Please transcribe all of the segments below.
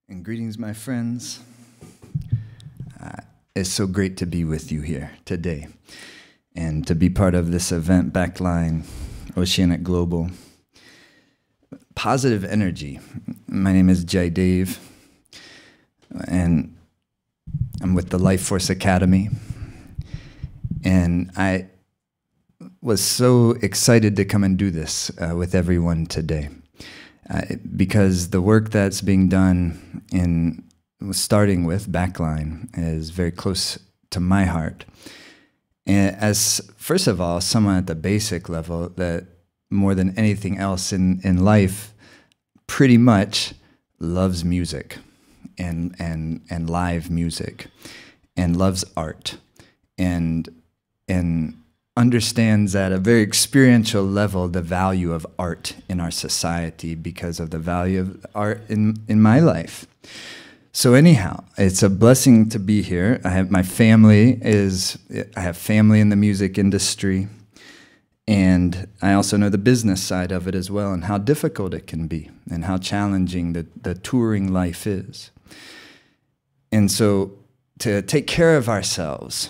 And greetings, my friends. It's so great to be with you here today and to be part of this event, Backline, Oceanic Global. Positive energy. My name is Jai Dev, and I'm with the Life Force Academy. And I was so excited to come and do this with everyone today. Because the work that's being done starting with Backline is very close to my heart. And as, first of all, someone at the basic level that more than anything else in life pretty much loves music and live music and loves art and understands at a very experiential level the value of art in our society because of the value of art in my life. So anyhow, it's a blessing to be here. I have family in the music industry, and I also know the business side of it as well and how difficult it can be and how challenging the touring life is. And so to take care of ourselves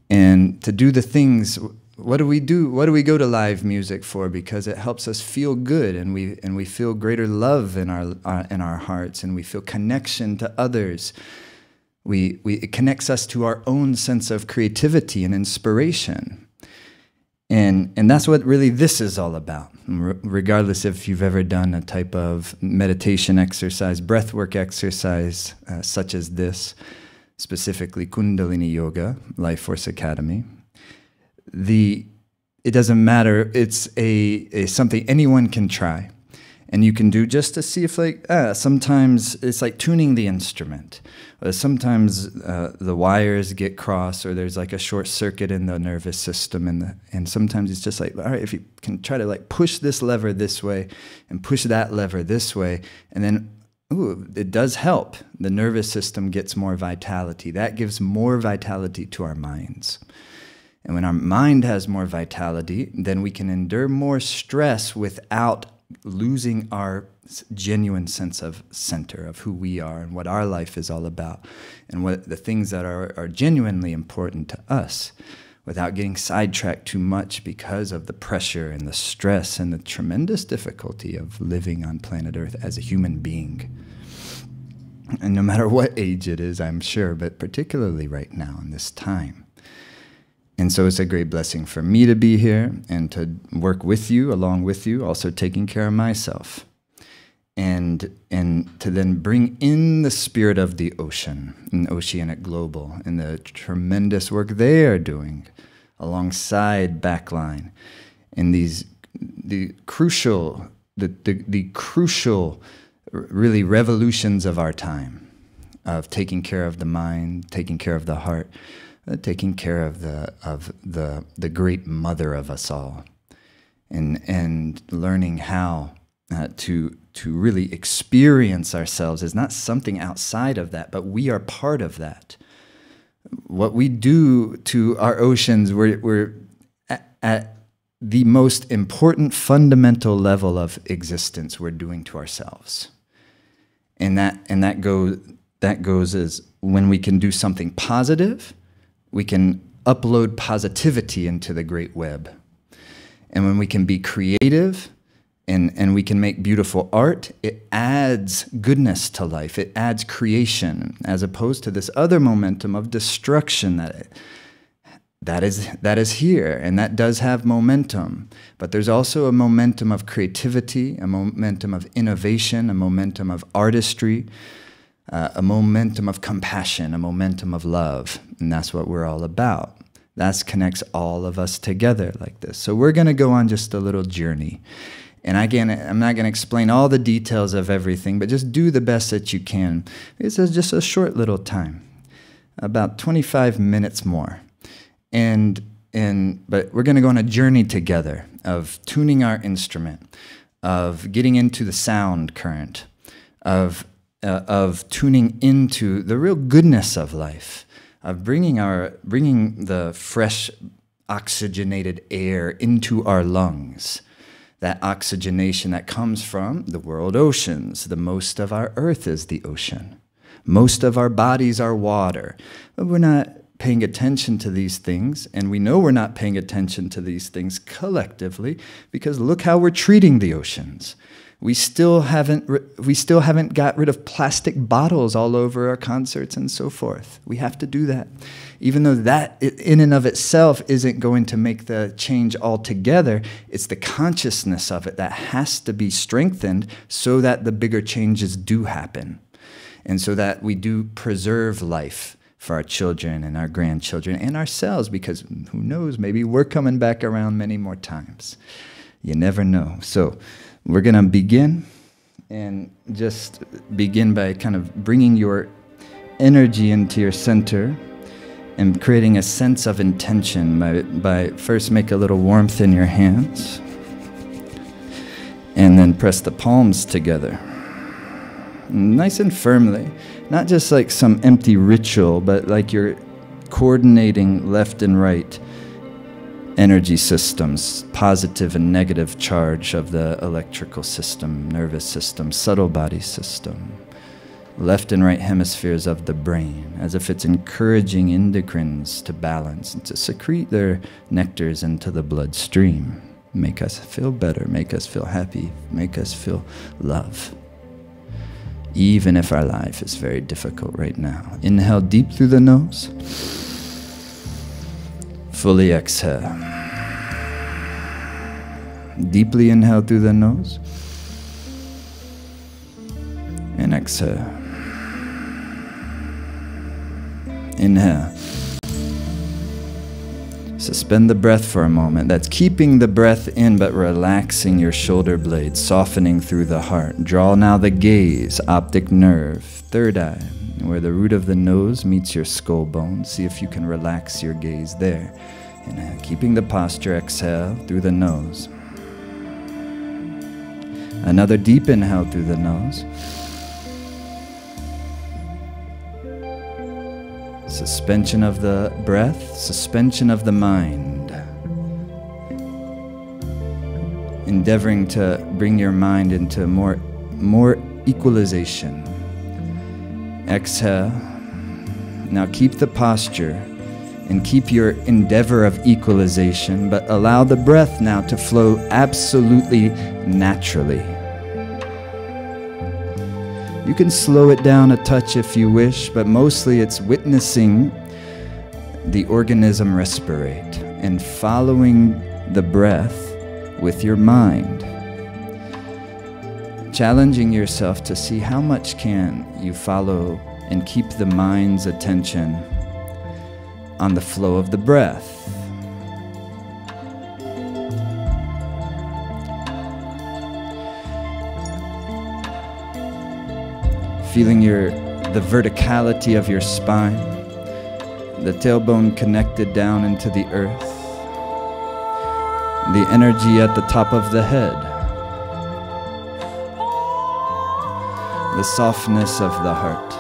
and to do the things, what do we do? What do we go to live music for? Because it helps us feel good, and we feel greater love in our hearts, and we feel connection to others. It connects us to our own sense of creativity and inspiration, and that's what really this is all about. Regardless if you've ever done a type of meditation exercise, breathwork exercise such as this. Specifically Kundalini Yoga, Life Force Academy. It doesn't matter, it's something anyone can try. And you can do just to see if sometimes it's like tuning the instrument. Sometimes the wires get crossed or there's like a short circuit in the nervous system and sometimes it's just like, all right, if you can try to like push this lever this way and push that lever this way, and then it does help. The nervous system gets more vitality. That gives more vitality to our minds. And when our mind has more vitality, then we can endure more stress without losing our genuine sense of center, of who we are and what our life is all about, and what the things that are genuinely important to us, without getting sidetracked too much because of the pressure and the stress and the tremendous difficulty of living on planet Earth as a human being. And no matter what age it is, I'm sure, but particularly right now in this time. And so it's a great blessing for me to be here and to work with you, along with you, also taking care of myself. And to then bring in the spirit of the ocean, and Oceanic Global, and the tremendous work they are doing alongside Backline, in the crucial really revolutions of our time, of taking care of the mind, taking care of the heart, taking care of the great mother of us all, and learning how to really experience ourselves as not something outside of that, but we are part of that. What we do to our oceans, we're at the most important fundamental level of existence we're doing to ourselves. And that goes as when we can do something positive, we can upload positivity into the great web. And when we can be creative, and we can make beautiful art, it adds goodness to life. It adds creation, as opposed to this other momentum of destruction that is here, and that does have momentum. But there's also a momentum of creativity, a momentum of innovation, a momentum of artistry, a momentum of compassion, a momentum of love. And that's what we're all about. That connects all of us together like this. So we're going to go on just a little journey. And again, I'm not going to explain all the details of everything, but just do the best that you can. It's just a short little time, about 25 minutes more. But we're going to go on a journey together of tuning our instrument, of getting into the sound current, of tuning into the real goodness of life, of bringing the fresh oxygenated air into our lungs. that oxygenation that comes from the world oceans. The most of our earth is the ocean. Most of our bodies are water. But we're not paying attention to these things, and we know we're not paying attention to these things collectively because look how we're treating the oceans. We still haven't got rid of plastic bottles all over our concerts and so forth. We have to do that. Even though that in and of itself isn't going to make the change altogether, it's the consciousness of it that has to be strengthened so that the bigger changes do happen. And so that we do preserve life for our children and our grandchildren and ourselves, because who knows, maybe we're coming back around many more times. You never know. So we're going to begin, and just begin by kind of bringing your energy into your center and creating a sense of intention by first make a little warmth in your hands and then press the palms together. Nice and firmly, not just like some empty ritual, but like you're coordinating left and right energy systems, positive and negative charge of the electrical system, nervous system, subtle body system, left and right hemispheres of the brain, as if it's encouraging endocrines to balance and to secrete their nectars into the bloodstream. Make us feel better, make us feel happy, make us feel love. Even if our life is very difficult right now. Inhale deep through the nose. Fully exhale. Deeply inhale through the nose. And exhale. Inhale. Suspend the breath for a moment. That's keeping the breath in but relaxing your shoulder blades, softening through the heart. Draw now the gaze, optic nerve, third eye, where the root of the nose meets your skull bone. See if you can relax your gaze there. And keeping the posture, exhale through the nose. Another deep inhale through the nose. Suspension of the breath, suspension of the mind. Endeavoring to bring your mind into more equalization. Exhale. Now keep the posture and keep your endeavor of equalization, but allow the breath now to flow absolutely naturally. You can slow it down a touch if you wish, but mostly it's witnessing the organism respirate and following the breath with your mind. Challenging yourself to see how much can you follow and keep the mind's attention on the flow of the breath. Feeling the verticality of your spine, the tailbone connected down into the earth, the energy at the top of the head, the softness of the heart,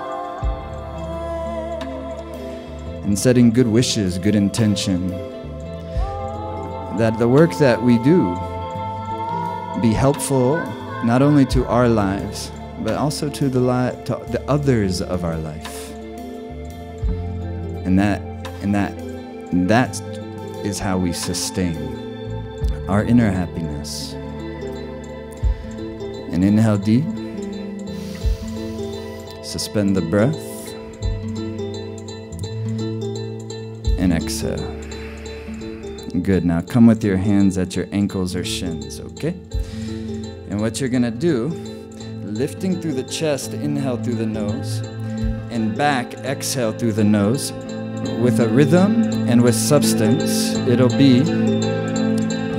and setting good wishes, good intention, that the work that we do be helpful not only to our lives, but also to the others of our life. And that is how we sustain our inner happiness. And inhale deep. Suspend the breath. And exhale. Good. Now come with your hands at your ankles or shins, okay? And what you're gonna do, lifting through the chest, inhale through the nose, and back, exhale through the nose. With a rhythm and with substance, it'll be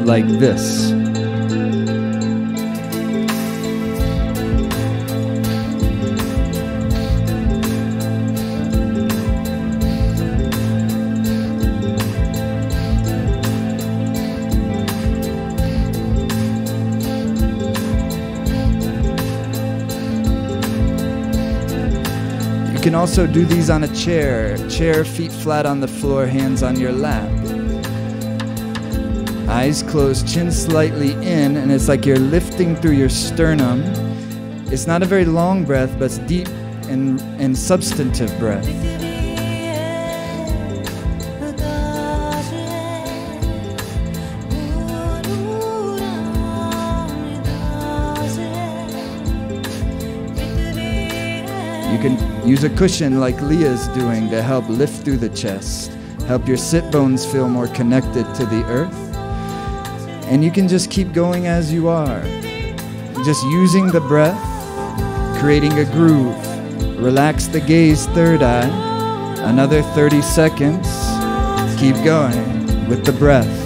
like this. You can also do these on a chair, feet flat on the floor, hands on your lap. Eyes closed, chin slightly in, and it's like you're lifting through your sternum. It's not a very long breath, but it's deep and substantive breath. You can use a cushion like Leah's doing to help lift through the chest, help your sit bones feel more connected to the earth. And you can just keep going as you are, just using the breath, creating a groove. Relax the gaze, third eye. Another 30 seconds. Keep going with the breath.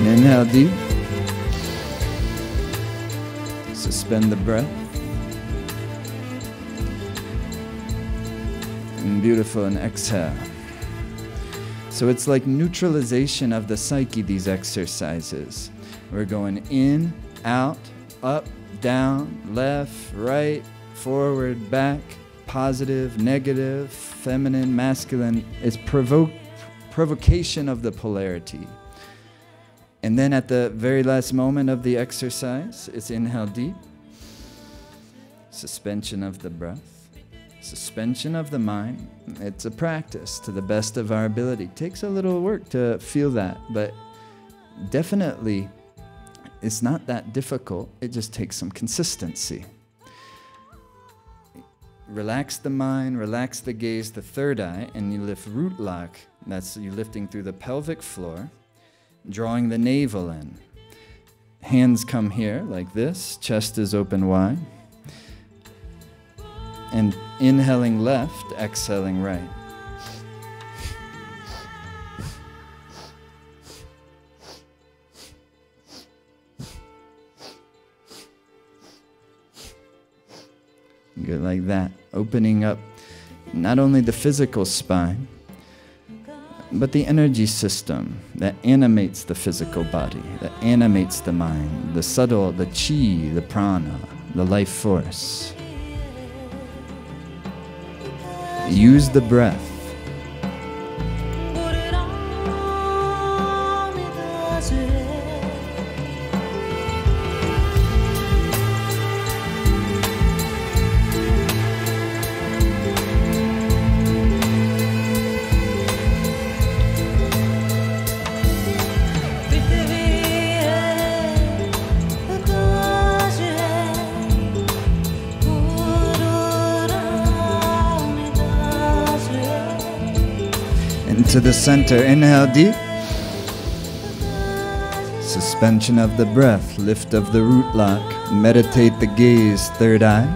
Inhale deep. Suspend the breath. And beautiful, and exhale. So it's like neutralization of the psyche, these exercises. We're going in, out, up, down, left, right, forward, back, positive, negative, feminine, masculine. It's provocation of the polarity. And then at the very last moment of the exercise, it's inhale deep, suspension of the breath, suspension of the mind. It's a practice to the best of our ability. It takes a little work to feel that, but definitely it's not that difficult. It just takes some consistency. Relax the mind, relax the gaze, the third eye, and you lift root lock. That's you lifting through the pelvic floor. Drawing the navel in. Hands come here like this. Chest is open wide. And inhaling left, exhaling right. Good, like that. Opening up not only the physical spine, but the energy system that animates the physical body, that animates the mind, the subtle, the chi, the prana, the life force. Use the breath. To the center, inhale deep. Suspension of the breath, lift of the root lock, meditate the gaze, third eye,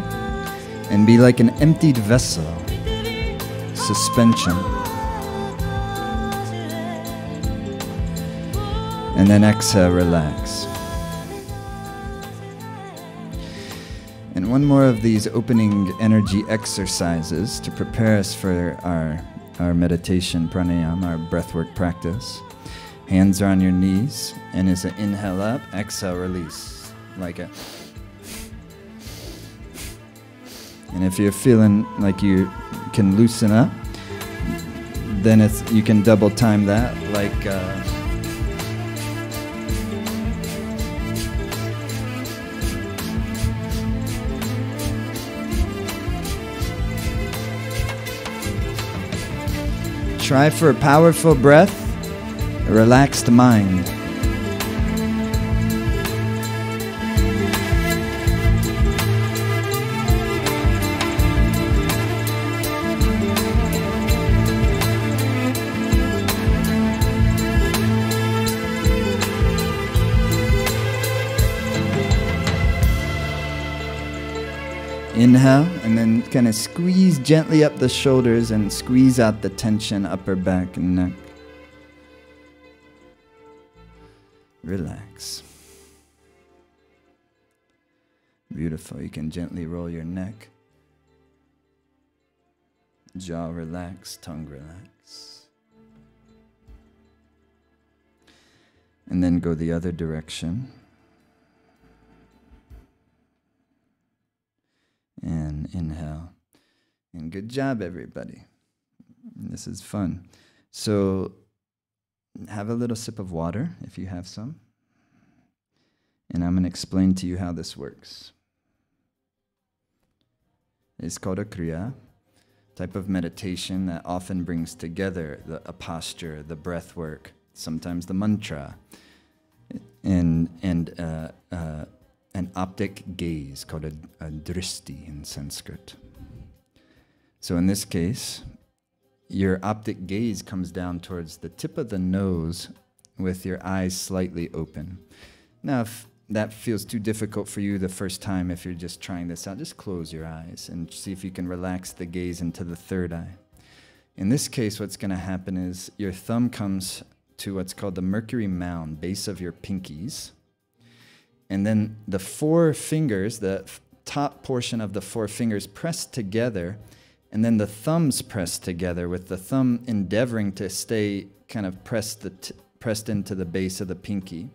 and be like an emptied vessel. Suspension. And then exhale, relax. And one more of these opening energy exercises to prepare us for our meditation, pranayama, our breathwork practice. Hands are on your knees, and it's an inhale up, exhale, release. Like a... And if you're feeling like you can loosen up, then you can double time that, like... Try for a powerful breath, a relaxed mind. Inhale, and then kind of squeeze gently up the shoulders and squeeze out the tension, upper back and neck. relax. Beautiful. You can gently roll your neck. Jaw relax, tongue relax. And then go the other direction. And inhale. And good job, everybody. This is fun. So have a little sip of water if you have some. And I'm going to explain to you how this works. It's called a kriya, type of meditation that often brings together a posture, the breath work, sometimes the mantra, and an optic gaze called a dristi in Sanskrit. So in this case, your optic gaze comes down towards the tip of the nose with your eyes slightly open. Now, if that feels too difficult for you the first time, if you're just trying this out, just close your eyes and see if you can relax the gaze into the third eye. In this case, what's going to happen is your thumb comes to what's called the Mercury mound, base of your pinkies. And then the four fingers, the top portion of the four fingers pressed together, and then the thumbs pressed together, with the thumb endeavoring to stay kind of pressed into the base of the pinky.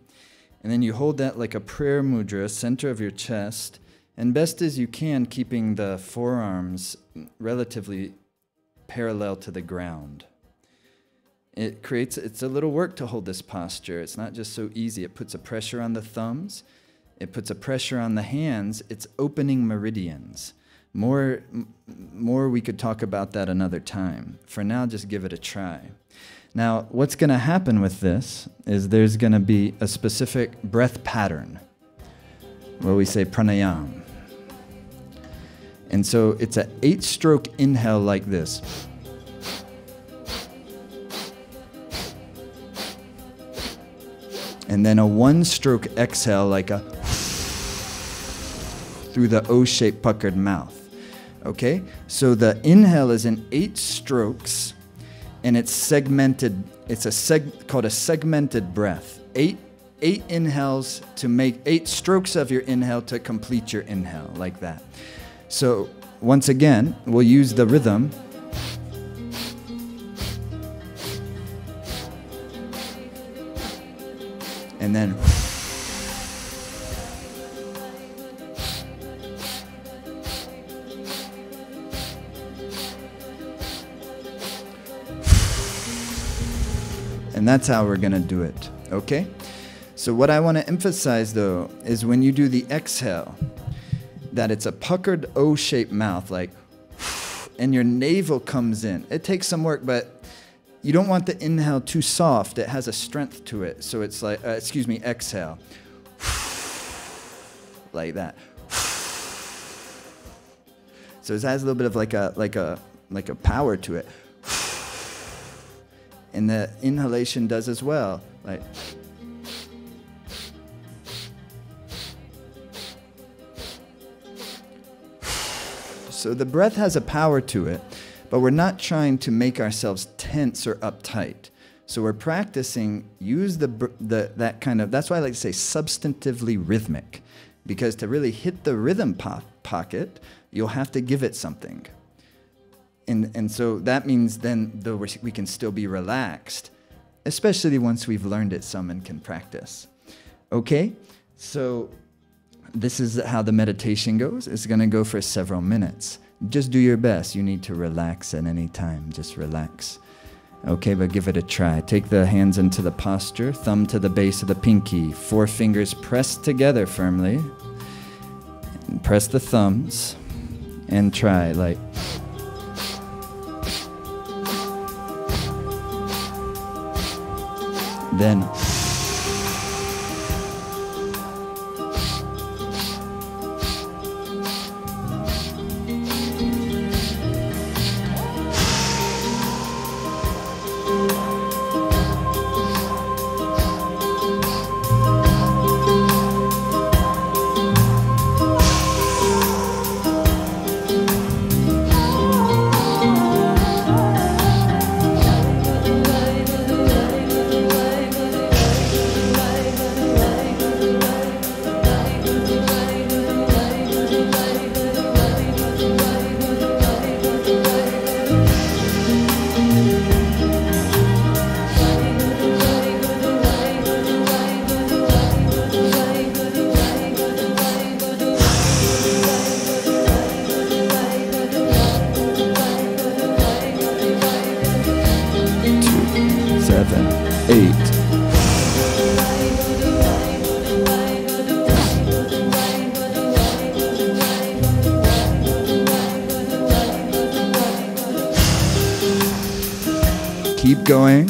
And then you hold that like a prayer mudra, center of your chest, and best as you can, keeping the forearms relatively parallel to the ground. It's a little work to hold this posture. It's not just so easy. It puts a pressure on the thumbs. It puts a pressure on the hands. It's opening meridians. More we could talk about that another time. For now, just give it a try. Now, what's going to happen with this is there's going to be a specific breath pattern, where we say pranayam. And so it's an 8-stroke inhale like this. And then a 1-stroke exhale like a through the O-shaped puckered mouth. Okay? So the inhale is in 8 strokes, and it's segmented. It's called a segmented breath. 8 inhales to make 8 strokes of your inhale to complete your inhale, like that. So once again, we'll use the rhythm. And then and that's how we're going to do it, okay? So what I want to emphasize, though, is when you do the exhale, that it's a puckered O-shaped mouth, like, and your navel comes in. It takes some work, but you don't want the inhale too soft. It has a strength to it. So it's like, exhale. Like that. So it has a little bit of like a power to it. And the inhalation does as well. Like, so the breath has a power to it, but we're not trying to make ourselves tense or uptight. So we're practicing, use that kind of, that's why I like to say substantively rhythmic, because to really hit the rhythm pocket, you'll have to give it something. And so that means then though we can still be relaxed, especially once we've learned it some and can practice. Okay? So this is how the meditation goes. It's going to go for several minutes. Just do your best. You need to relax at any time. Just relax. Okay, but give it a try. Take the hands into the posture, thumb to the base of the pinky, 4 fingers pressed together firmly. And press the thumbs and try like... Then going.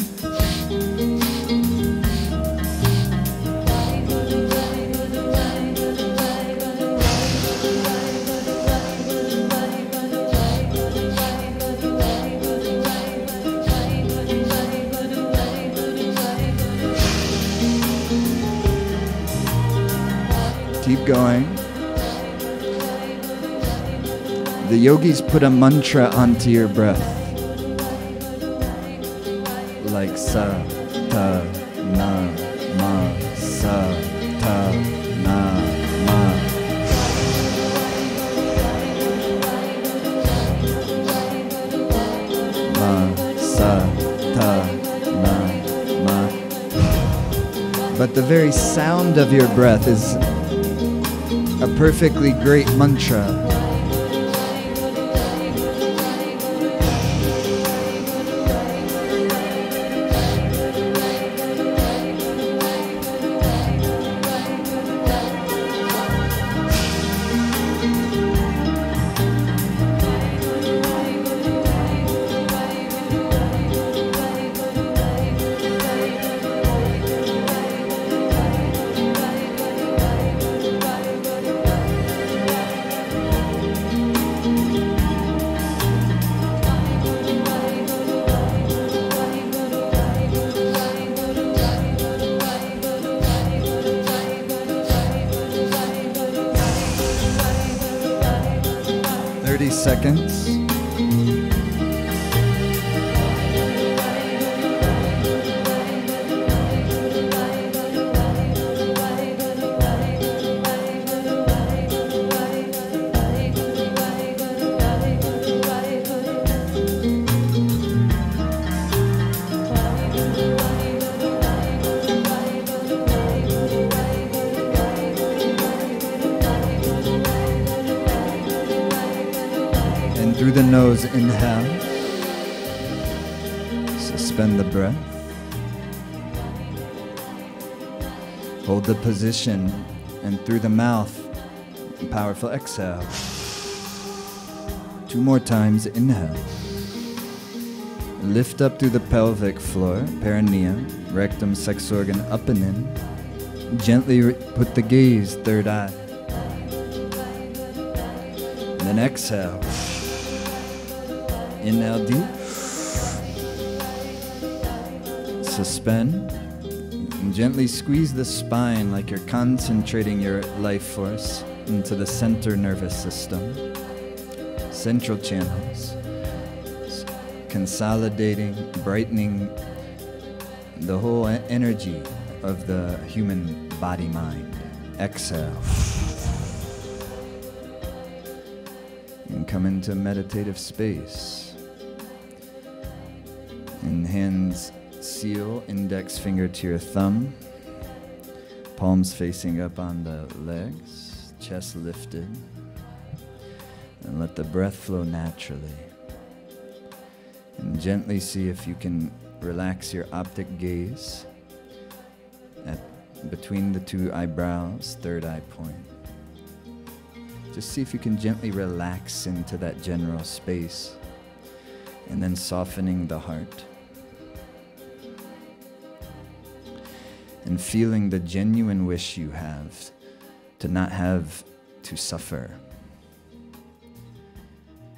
Keep going. The yogis put a mantra onto your breath. Like sa, ta, na, ma, sa, ta, na, ma. Ma, sa, ta, na, ma. But the very sound of your breath is a perfectly great mantra. Seconds. Through the nose, inhale. Suspend the breath. Hold the position, and through the mouth, powerful exhale. 2 more times, inhale. Lift up through the pelvic floor, perineum, rectum, sex organ, up and in. Gently put the gaze, third eye. And then exhale. Inhale deep. Suspend. And gently squeeze the spine like you're concentrating your life force into the center nervous system. Central channels. Consolidating, brightening the whole energy of the human body-mind. Exhale. And come into meditative space. And hands seal, index finger to your thumb. Palms facing up on the legs, chest lifted. And let the breath flow naturally. And gently see if you can relax your optic gaze between the 2 eyebrows, third eye point. Just see if you can gently relax into that general space. And then softening the heart. And feeling the genuine wish you have to not have to suffer.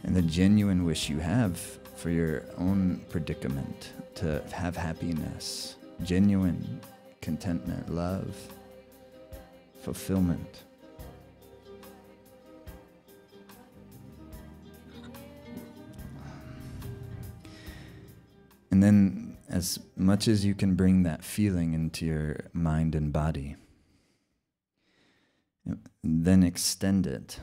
And the genuine wish you have for your own predicament to have happiness, genuine contentment, love, fulfillment. And then, as much as you can bring that feeling into your mind and body, then extend it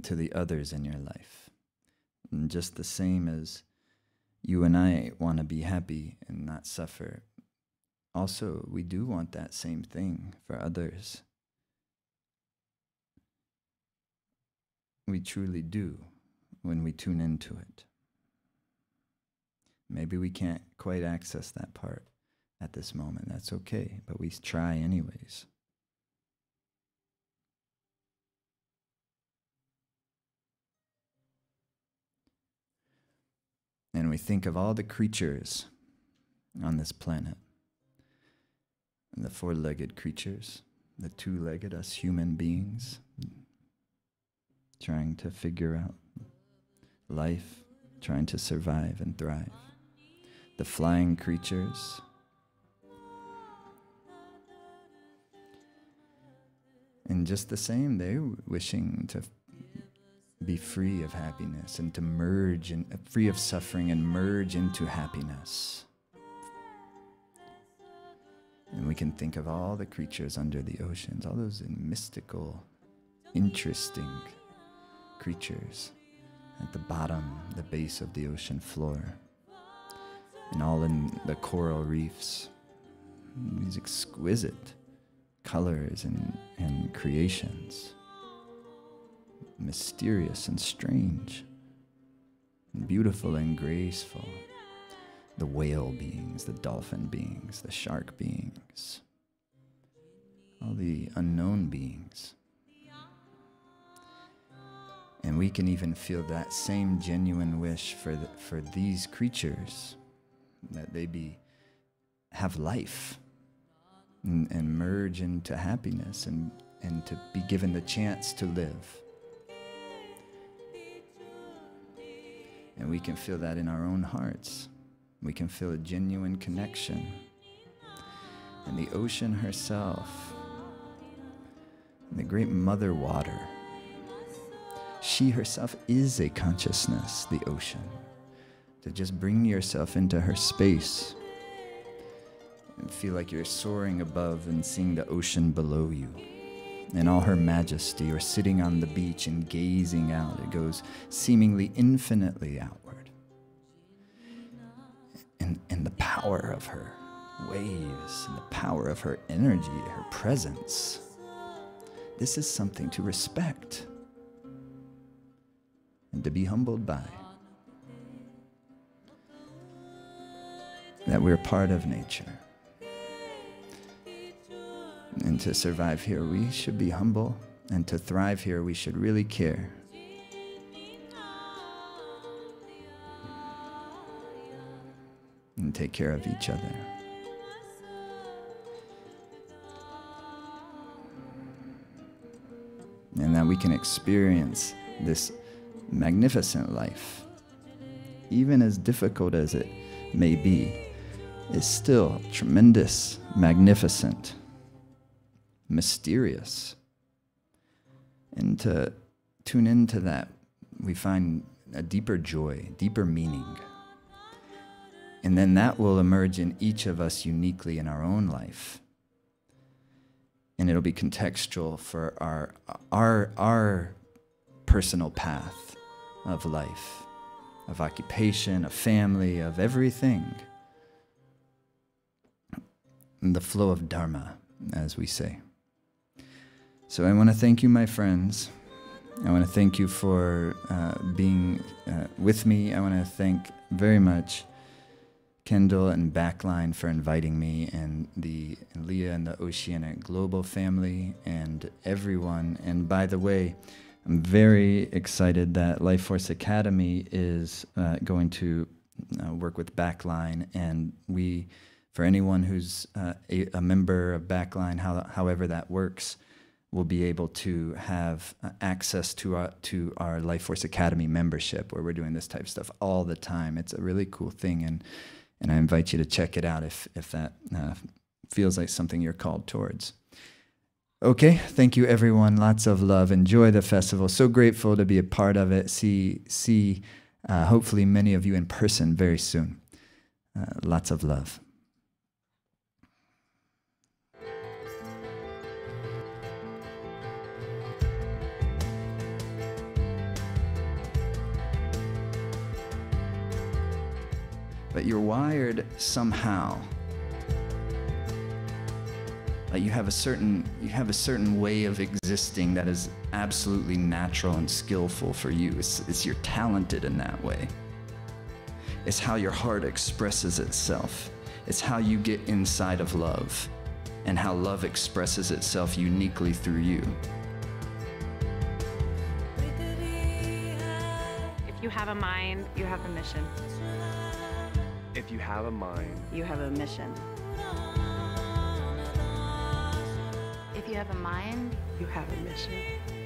to the others in your life. And just the same as you and I want to be happy and not suffer, also we do want that same thing for others. We truly do when we tune into it. Maybe we can't quite access that part at this moment. That's okay, but we try anyways. And we think of all the creatures on this planet, and the four-legged creatures, the two-legged, us human beings, trying to figure out life, trying to survive and thrive. The flying creatures, and just the same, they're wishing to be free of happiness and to merge, free of suffering and merge into happiness. And we can think of all the creatures under the oceans, all those mystical, interesting creatures at the bottom, the base of the ocean floor, and all in the coral reefs. These exquisite colors and creations, mysterious and strange, and beautiful and graceful. The whale beings, the dolphin beings, the shark beings, all the unknown beings. And we can even feel that same genuine wish for these creatures, that they have life and merge into happiness and to be given the chance to live. And we can feel that in our own hearts. We can feel a genuine connection. And the ocean herself, the great mother water, she herself is a consciousness, the ocean. To just bring yourself into her space and feel like you're soaring above and seeing the ocean below you in all her majesty, or sitting on the beach and gazing out. It goes seemingly infinitely outward. And the power of her waves and the power of her energy, her presence. This is something to respect and to be humbled by. That we're part of nature. And to survive here, we should be humble. And to thrive here, we should really care. And take care of each other. And that we can experience this magnificent life, even as difficult as it may be, is still tremendous, magnificent, mysterious. And to tune into that, we find a deeper joy, deeper meaning. And then that will emerge in each of us uniquely in our own life. And it'll be contextual for our personal path of life, of occupation, of family, of everything. And the flow of Dharma, as we say. So I want to thank you, my friends. I want to thank you for being with me. I want to thank very much Kendall and Backline for inviting me, and Leah and the Oceanic Global family, and everyone. And by the way, I'm very excited that Life Force Academy is going to work with Backline, and for anyone who's a member of Backline, however that works, will be able to have access to our Life Force Academy membership, where we're doing this type of stuff all the time. It's a really cool thing, and I invite you to check it out if that feels like something you're called towards. Okay, thank you everyone. Lots of love. Enjoy the festival. So grateful to be a part of it. See hopefully many of you in person very soon. Lots of love. But you're wired somehow. Like you have a certain way of existing that is absolutely natural and skillful for you. It's you're talented in that way. It's how your heart expresses itself. It's how you get inside of love, and how love expresses itself uniquely through you. If you have a mind, you have a mission. If you have a mind, you have a mission. If you have a mind, You have a mission.